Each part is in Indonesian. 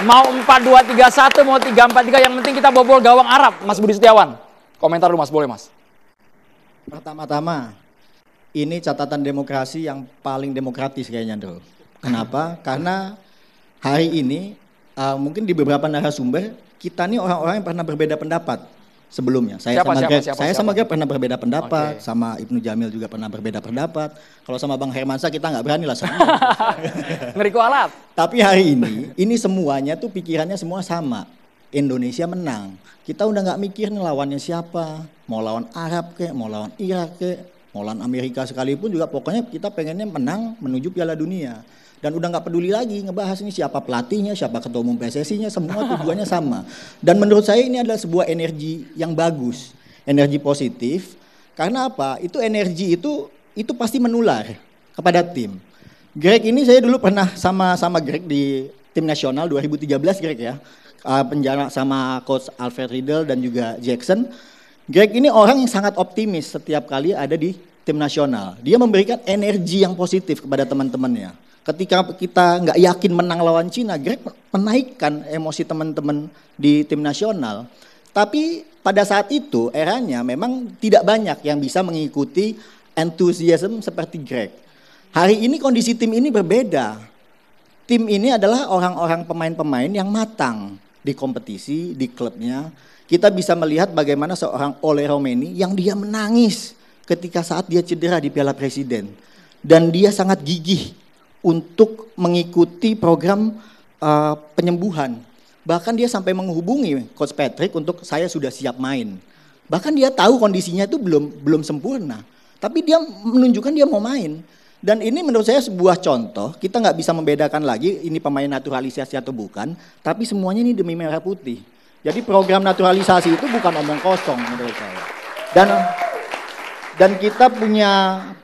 Mau 4-2-3-1, mau 3-4-3, yang penting kita bobol gawang Arab, Mas Budi Setiawan. Komentar dulu Mas, boleh Mas. Pertama-tama, ini catatan demokrasi yang paling demokratis kayaknya, Bro. Kenapa? Karena hari ini mungkin di beberapa narasumber kita nih orang-orang yang pernah berbeda pendapat sebelumnya. Saya sama Greg pernah berbeda pendapat, sama Ibnu Jamil juga pernah berbeda pendapat. Kalau sama Bang Hermansyah kita nggak berani lah sama. Ngeri kualat. Tapi hari ini semuanya tuh pikirannya semua sama. Indonesia menang. Kita udah nggak mikir nih lawannya siapa. Mau lawan Arab kek, mau lawan Irak kek, mau lawan Amerika sekalipun juga pokoknya kita pengennya menang menuju Piala Dunia. Dan udah nggak peduli lagi ngebahas ini siapa pelatihnya, siapa ketua umum PSSI-nya, semua tujuannya sama. Dan menurut saya ini adalah sebuah energi yang bagus, energi positif. Karena apa? Itu energi itu pasti menular kepada tim. Greg ini saya dulu pernah sama Greg di tim nasional 2013 Greg ya. Penjara sama coach Alfred Riedel dan juga Jackson. Greg ini orang yang sangat optimis setiap kali ada di tim nasional. Dia memberikan energi yang positif kepada teman-temannya. Ketika kita nggak yakin menang lawan Cina, Greg menaikkan emosi teman-teman di tim nasional. Tapi pada saat itu eranya memang tidak banyak yang bisa mengikuti enthusiasm seperti Greg. Hari ini kondisi tim ini berbeda. Tim ini adalah orang-orang pemain-pemain yang matang di kompetisi, di klubnya. Kita bisa melihat bagaimana seorang Ole Romeni yang dia menangis ketika saat dia cedera di Piala Presiden. Dan dia sangat gigih untuk mengikuti program penyembuhan. Bahkan dia sampai menghubungi Coach Patrick untuk saya sudah siap main. Bahkan dia tahu kondisinya itu belum sempurna. Tapi dia menunjukkan dia mau main. Dan ini menurut saya sebuah contoh, kita nggak bisa membedakan lagi ini pemain naturalisasi atau bukan, tapi semuanya ini demi merah putih. Jadi program naturalisasi itu bukan omong kosong menurut saya. Dan kita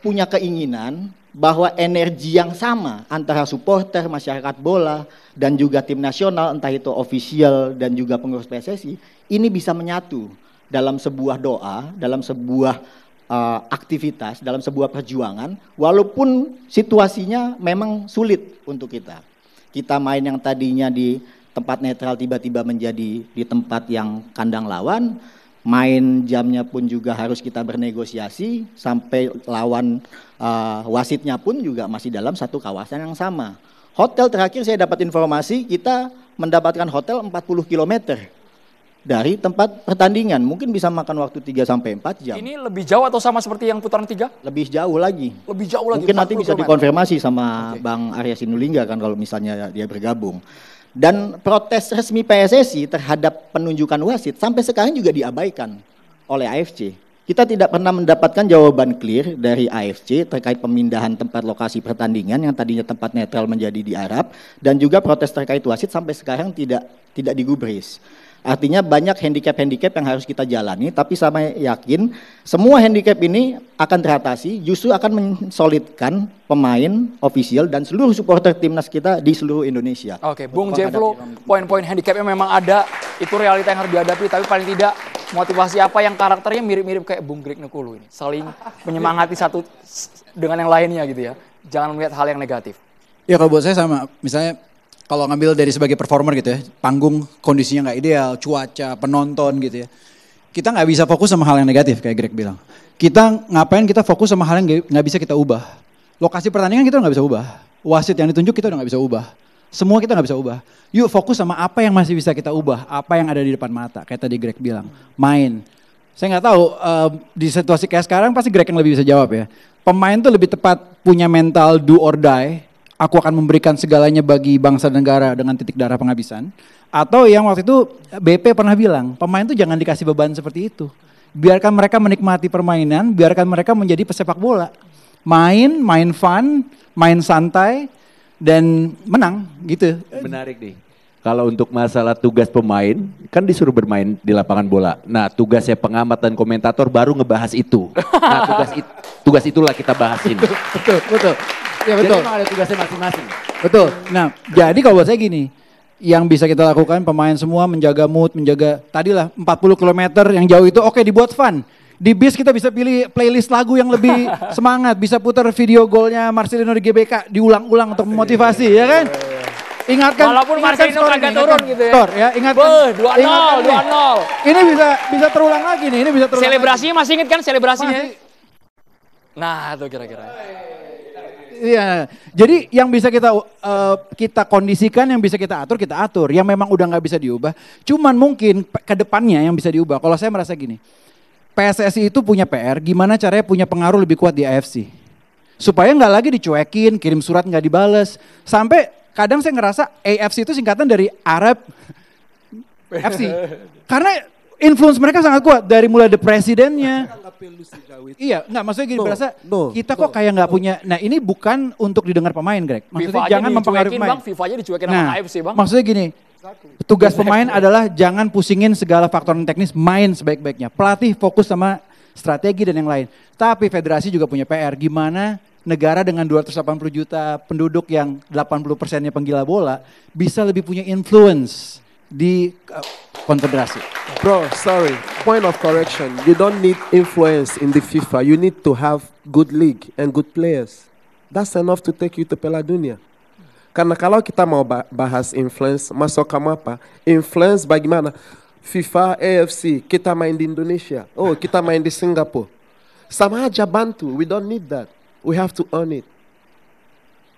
punya keinginan bahwa energi yang sama antara supporter, masyarakat bola, dan juga tim nasional, entah itu official dan juga pengurus PSSI, ini bisa menyatu dalam sebuah doa, dalam sebuah aktivitas, dalam sebuah perjuangan, walaupun situasinya memang sulit untuk kita. Kita main yang tadinya di tempat netral tiba-tiba menjadi di tempat yang kandang lawan, main jamnya pun juga harus kita bernegosiasi, sampai lawan wasitnya pun juga masih dalam satu kawasan yang sama. Hotel terakhir saya dapat informasi kita mendapatkan hotel 40 km dari tempat pertandingan, mungkin bisa makan waktu 3-4 jam. Ini lebih jauh atau sama seperti yang putaran 3? Lebih jauh lagi. Lebih jauh lagi. Mungkin nanti bisa dikonfirmasi sama Bang Arya Sinulinga kan kalau misalnya dia bergabung. Dan protes resmi PSSI terhadap penunjukan wasit sampai sekarang juga diabaikan oleh AFC. Kita tidak pernah mendapatkan jawaban clear dari AFC terkait pemindahan tempat lokasi pertandingan yang tadinya tempat netral menjadi di Arab, dan juga protes terkait wasit sampai sekarang tidak digubris. Artinya banyak handicap-handicap yang harus kita jalani, tapi saya yakin semua handicap ini akan teratasi, justru akan mensolidkan pemain, ofisial, dan seluruh supporter timnas kita di seluruh Indonesia. Oke, Bung Jevlo, poin-poin handicapnya memang ada, itu realita yang harus dihadapi, tapi paling tidak motivasi apa yang karakternya mirip-mirip kayak Bung Greg Nukulu ini. Saling menyemangati satu dengan yang lainnya gitu ya, jangan melihat hal yang negatif. Ya kalau buat saya sama, misalnya kalau ngambil dari sebagai performer gitu ya, panggung kondisinya nggak ideal, cuaca, penonton gitu ya. Kita nggak bisa fokus sama hal yang negatif kayak Greg bilang. Kita ngapain kita fokus sama hal yang nggak bisa kita ubah. Lokasi pertandingan kita nggak bisa ubah. Wasit yang ditunjuk kita udah nggak bisa ubah. Semua kita nggak bisa ubah. Yuk fokus sama apa yang masih bisa kita ubah, apa yang ada di depan mata. Kayak tadi Greg bilang, main. Saya nggak tahu di situasi kayak sekarang pasti Greg yang lebih bisa jawab ya. Pemain tuh lebih tepat punya mental do or die. Aku akan memberikan segalanya bagi bangsa dan negara dengan titik darah penghabisan. Atau yang waktu itu BP pernah bilang, pemain tuh jangan dikasih beban seperti itu. Biarkan mereka menikmati permainan, biarkan mereka menjadi pesepak bola. Main fun, main santai, dan menang gitu. Menarik nih. Kalau untuk masalah tugas pemain, kan disuruh bermain di lapangan bola. Nah tugasnya pengamat dan komentator baru ngebahas itu. Nah tugas itulah kita bahasin. Betul. Ya betul. Jadi memang ada tugasnya masing-masing. Betul. Nah, jadi kalau buat saya gini, yang bisa kita lakukan pemain semua menjaga mood, menjaga tadilah 40 km yang jauh itu oke, dibuat fun. Di bis kita bisa pilih playlist lagu yang lebih semangat, bisa putar video golnya Marcelino di GBK diulang-ulang untuk memotivasi, ya kan? Ingatkan. Walaupun Marcelino skor kagak ini, turun ingatkan. gitu ya. Skor ya, ingatkan. Beuh, 2-0, Ingatkan nih. 2-0. Ini bisa terulang lagi nih, ini bisa terulang. Selebrasinya masih inget kan selebrasinya? Masih. Nah, tuh kira-kira. Iya, jadi yang bisa kita kondisikan, yang bisa kita atur, yang memang udah nggak bisa diubah. Cuman mungkin ke depannya yang bisa diubah. Kalau saya merasa gini, PSSI itu punya PR, gimana caranya punya pengaruh lebih kuat di AFC, supaya nggak lagi dicuekin, kirim surat nggak dibales, sampai kadang saya ngerasa AFC itu singkatan dari Arab FC, karena influence mereka sangat kuat dari mulai the presidennya. Iya, nggak maksudnya gini, berasa kita kok kayak nggak punya. Nah ini bukan untuk didengar pemain, Greg. Maksudnya jangan mempengaruhi pemain. Bang, FIFA aja dicuekin sama AFC, Bang. Maksudnya gini, tugas pemain adalah jangan pusingin segala faktor teknis, main sebaik-baiknya. Pelatih fokus sama strategi dan yang lain. Tapi federasi juga punya PR, gimana negara dengan 280 juta penduduk yang 80%-nya penggila bola bisa lebih punya influence di konfederasi. Bro, sorry. Point of correction. You don't need influence in the FIFA. You need to have good league and good players. That's enough to take you to Piala Dunia. Karena kalau kita mau bahas influence, masuk kamu apa? Influence bagaimana? FIFA, AFC, kita main di Indonesia. Oh, kita main di Singapura. Sama aja bantu. We don't need that. We have to earn it.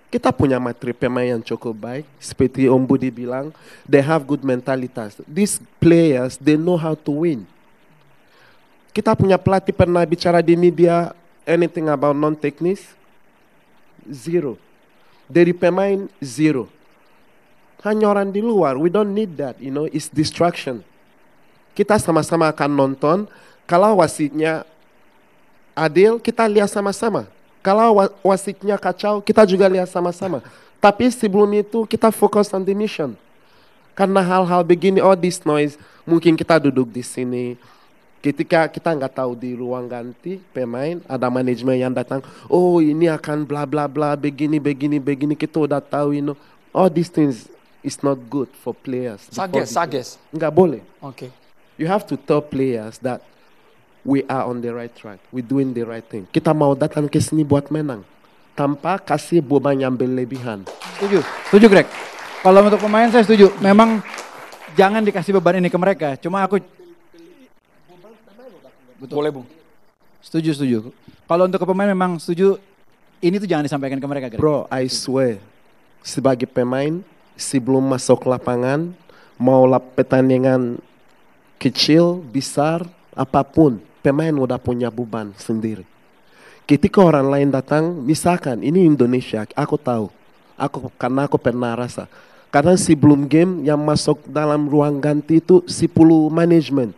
Kita punya materi pemain yang cukup baik, seperti Om Budi bilang, they have good mentalitas. These players, they know how to win. Kita punya pelatih pernah bicara di media anything about non-teknis? Zero. Dari pemain, zero. Hanya orang di luar, we don't need that, you know, it's distraction. Kita sama-sama akan nonton, kalau wasitnya adil, kita lihat sama-sama. Kalau wasitnya kacau, kita juga lihat sama-sama. Tapi sebelum itu kita fokus on the mission. Karena hal-hal begini, all this noise, mungkin kita duduk di sini. Ketika kita nggak tahu di ruang ganti pemain, ada manajemen yang datang, oh ini akan bla bla bla, begini, kita udah tahu, you know. All these things is not good for players. Sages. Nggak boleh. Oke. You have to tell players that we are on the right track. We doing the right thing. Kita mau datang ke sini buat menang. Tanpa kasih beban yang berlebihan. Setuju Greg. Kalau untuk pemain saya setuju. Memang jangan dikasih beban ini ke mereka. Cuma aku... Betul. Boleh, Bung. Setuju. Kalau untuk ke pemain memang setuju. Ini tuh jangan disampaikan ke mereka, Greg. Bro, I swear. Sebagai pemain, sebelum masuk lapangan, mau pertandingan kecil, besar, apapun, pemain udah punya beban sendiri. Ketika orang lain datang, misalkan ini Indonesia, aku tahu, karena aku pernah rasa. Karena sebelum game yang masuk dalam ruang ganti itu 10 manajemen.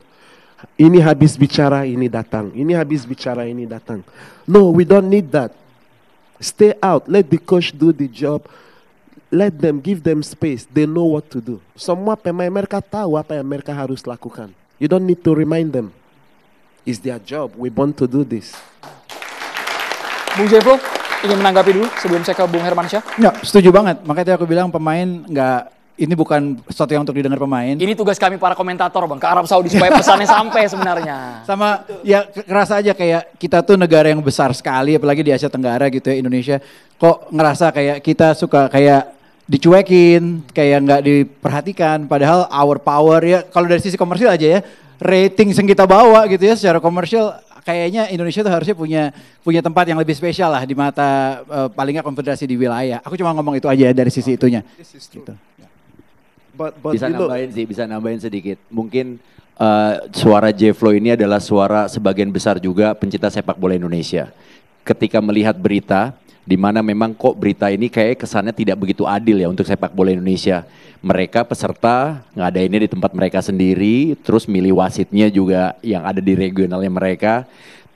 Ini habis bicara, ini datang. Ini habis bicara, ini datang. No, we don't need that. Stay out, let the coach do the job. Let them, give them space. They know what to do. Semua pemain mereka tahu apa yang mereka harus lakukan. You don't need to remind them. It's their job. We want to do this. Bung Jeffro, ingin menanggapi dulu sebelum saya ke Bung Hermansyah? Ya, setuju banget. Makanya aku bilang pemain ini bukan sesuatu yang untuk didengar pemain. Ini tugas kami para komentator, Bang, ke Arab Saudi supaya pesannya sampai sebenarnya. Sama, ya kerasa aja kayak kita tuh negara yang besar sekali, apalagi di Asia Tenggara gitu ya, Indonesia. Kok ngerasa kayak kita suka kayak dicuekin, kayak nggak diperhatikan. Padahal our power ya, kalau dari sisi komersial aja ya, rating yang kita bawa gitu ya secara komersial, kayaknya Indonesia tuh harusnya punya tempat yang lebih spesial lah di mata paling nggak konfederasi di wilayah. Aku cuma ngomong itu aja dari sisi itunya. Gitu. Bisa nambahin sedikit. Mungkin suara Jefflo ini adalah suara sebagian besar juga pencinta sepak bola Indonesia. Ketika melihat berita, di mana memang kok berita ini kayak kesannya tidak begitu adil ya untuk sepak bola Indonesia. Mereka peserta ngadainnya di tempat mereka sendiri, terus milih wasitnya juga yang ada di regionalnya mereka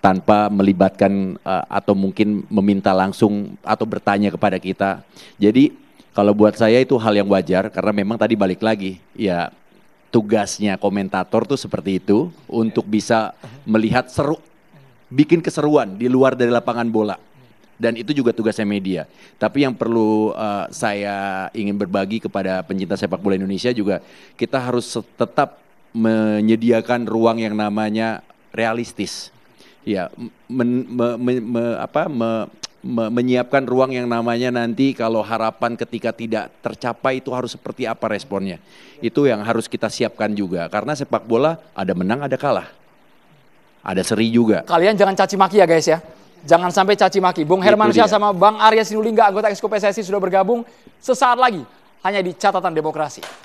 tanpa melibatkan atau mungkin meminta langsung atau bertanya kepada kita. Jadi kalau buat saya itu hal yang wajar karena memang tadi balik lagi ya tugasnya komentator tuh seperti itu untuk bisa melihat seru, bikin keseruan di luar dari lapangan bola. Dan itu juga tugasnya media. Tapi yang perlu saya ingin berbagi kepada pencinta sepak bola Indonesia juga, kita harus tetap menyediakan ruang yang namanya realistis. Ya, menyiapkan ruang yang namanya nanti kalau harapan ketika tidak tercapai itu harus seperti apa responnya. Itu yang harus kita siapkan juga. Karena sepak bola ada menang, ada kalah. Ada seri juga. Kalian jangan caci maki ya guys ya. Jangan sampai caci maki. Bung Herman Syah sama Bang Arya Sinulinga, anggota Exco PSSI sudah bergabung sesaat lagi. Hanya di Catatan Demokrasi.